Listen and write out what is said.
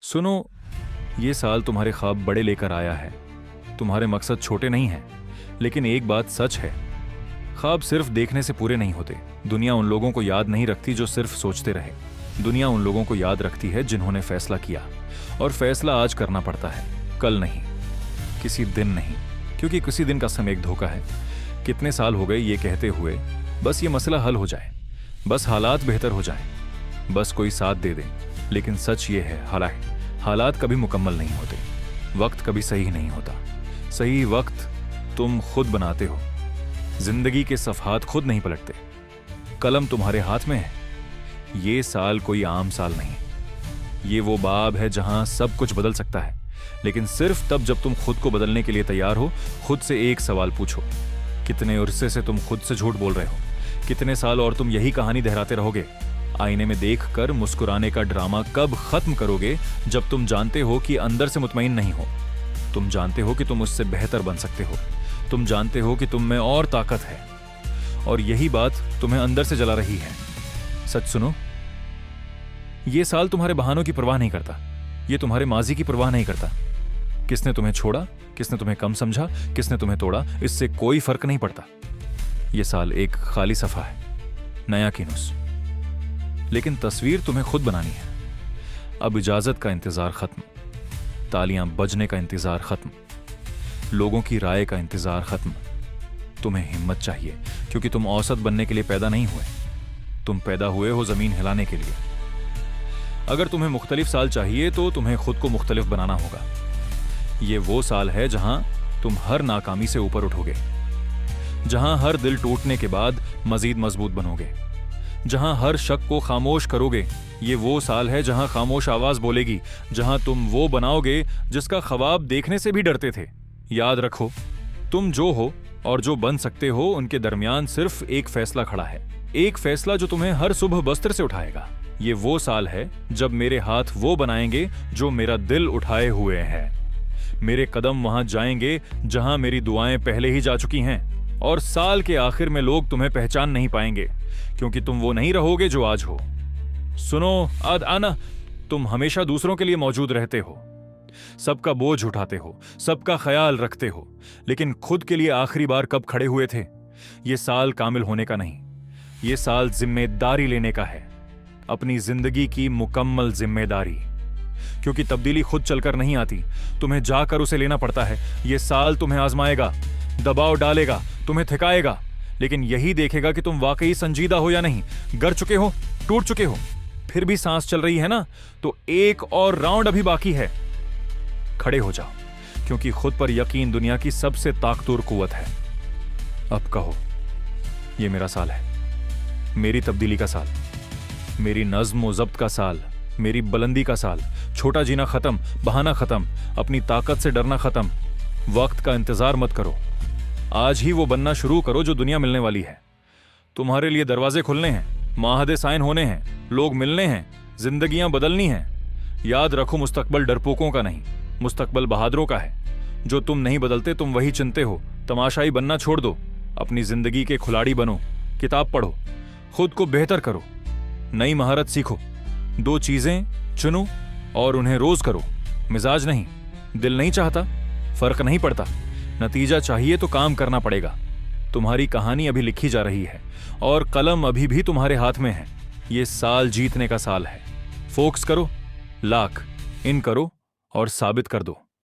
सुनो, ये साल तुम्हारे ख्वाब बड़े लेकर आया है। तुम्हारे मकसद छोटे नहीं हैं, लेकिन एक बात सच है, ख्वाब सिर्फ देखने से पूरे नहीं होते। दुनिया उन लोगों को याद नहीं रखती जो सिर्फ सोचते रहे। दुनिया उन लोगों को याद रखती है जिन्होंने फैसला किया, और फैसला आज करना पड़ता है, कल नहीं, किसी दिन नहीं, क्योंकि किसी दिन का समय एक धोखा है। कितने साल हो गए ये कहते हुए, बस ये मसला हल हो जाए, बस हालात बेहतर हो जाए, बस कोई साथ दे दे। लेकिन सच ये है, हालात कभी मुकम्मल नहीं होते, वक्त कभी सही नहीं होता। सही वक्त तुम खुद बनाते हो। जिंदगी के सफ़हात खुद नहीं पलटते, कलम तुम्हारे हाथ में है। ये साल कोई आम साल नहीं, ये वो बाब है जहां सब कुछ बदल सकता है, लेकिन सिर्फ तब जब तुम खुद को बदलने के लिए तैयार हो। खुद से एक सवाल पूछो, कितने अरसे से तुम खुद से झूठ बोल रहे हो? कितने साल और तुम यही कहानी दोहराते रहोगे? आईने में देखकर मुस्कुराने का ड्रामा कब खत्म करोगे, जब तुम जानते हो कि अंदर से मुतमईन नहीं हो? तुम जानते हो कि तुम उससे बेहतर बन सकते हो, तुम जानते हो कि तुम में और ताकत है, और यही बात तुम्हें अंदर से जला रही है। सच सुनो, ये साल तुम्हारे बहानों की परवाह नहीं करता, ये तुम्हारे माजी की परवाह नहीं करता। किसने तुम्हें छोड़ा, किसने तुम्हें कम समझा, किसने तुम्हें तोड़ा, इससे कोई फर्क नहीं पड़ता। यह साल एक खाली सफा है, नया किनुस, लेकिन तस्वीर तुम्हें खुद बनानी है। अब इजाजत का इंतजार खत्म, तालियां बजने का इंतजार खत्म, लोगों की राय का इंतजार खत्म। तुम्हें हिम्मत चाहिए, क्योंकि तुम औसत बनने के लिए पैदा नहीं हुए, तुम पैदा हुए हो जमीन हिलाने के लिए। अगर तुम्हें मुख्तलिफ साल चाहिए तो तुम्हें खुद को मुख्तलिफ बनाना होगा। ये वो साल है जहां तुम हर नाकामी से ऊपर उठोगे, जहां हर दिल टूटने के बाद मजीद मजबूत बनोगे, जहां हर शक को खामोश करोगे। ये वो साल है जहां खामोश आवाज बोलेगी, जहां तुम वो बनाओगे जिसका ख्वाब देखने से भी डरते थे। याद रखो, तुम जो हो और जो बन सकते हो उनके दरमियान सिर्फ एक फैसला खड़ा है, एक फैसला जो तुम्हें हर सुबह बस्तर से उठाएगा। ये वो साल है जब मेरे हाथ वो बनाएंगे जो मेरा दिल उठाए हुए है। मेरे कदम वहां जाएंगे जहां मेरी दुआएं पहले ही जा चुकी हैं, और साल के आखिर में लोग तुम्हें पहचान नहीं पाएंगे, क्योंकि तुम वो नहीं रहोगे जो आज हो। सुनो आद आना, तुम हमेशा दूसरों के लिए मौजूद रहते हो, सबका बोझ उठाते हो, सबका ख्याल रखते हो, लेकिन खुद के लिए आखिरी बार कब खड़े हुए थे? ये साल कामिल होने का नहीं, ये साल जिम्मेदारी लेने का है, अपनी जिंदगी की मुकम्मल जिम्मेदारी। क्योंकि तब्दीली खुद चलकर नहीं आती, तुम्हें जाकर उसे लेना पड़ता है। ये साल तुम्हें आजमाएगा, दबाव डालेगा, तुम्हें थकाएगा, लेकिन यही देखेगा कि तुम वाकई संजीदा हो या नहीं। गर चुके हो, टूट चुके हो, फिर भी सांस चल रही है ना, तो एक और राउंड अभी बाकी है। खड़े हो जाओ, क्योंकि खुद पर यकीन दुनिया की सबसे ताकतवर कुव्वत है। अब कहो, ये मेरा साल है, मेरी तब्दीली का साल, मेरी नज्म व ज़ब्त का साल, मेरी बुलंदी का साल। छोटा जीना खत्म, बहाना खत्म, अपनी ताकत से डरना खत्म। वक्त का इंतजार मत करो, आज ही वो बनना शुरू करो जो दुनिया मिलने वाली है। तुम्हारे लिए दरवाजे खुलने हैं, माहदे साइन होने हैं, लोग मिलने हैं, जिंदगियां बदलनी हैं। याद रखो, मुस्तकबल डरपोकों का नहीं, मुस्तकबल बहादुरों का है। जो तुम नहीं बदलते तुम वही चुनते हो। तमाशाई बनना छोड़ दो, अपनी जिंदगी के खिलाड़ी बनो। किताब पढ़ो, खुद को बेहतर करो, नई महारत सीखो। 2 चीजें चुनो और उन्हें रोज करो। मिजाज नहीं, दिल नहीं चाहता, फर्क नहीं पड़ता, नतीजा चाहिए तो काम करना पड़ेगा। तुम्हारी कहानी अभी लिखी जा रही है और कलम अभी भी तुम्हारे हाथ में है। ये साल जीतने का साल है। फोकस करो, लाख इन करो और साबित कर दो।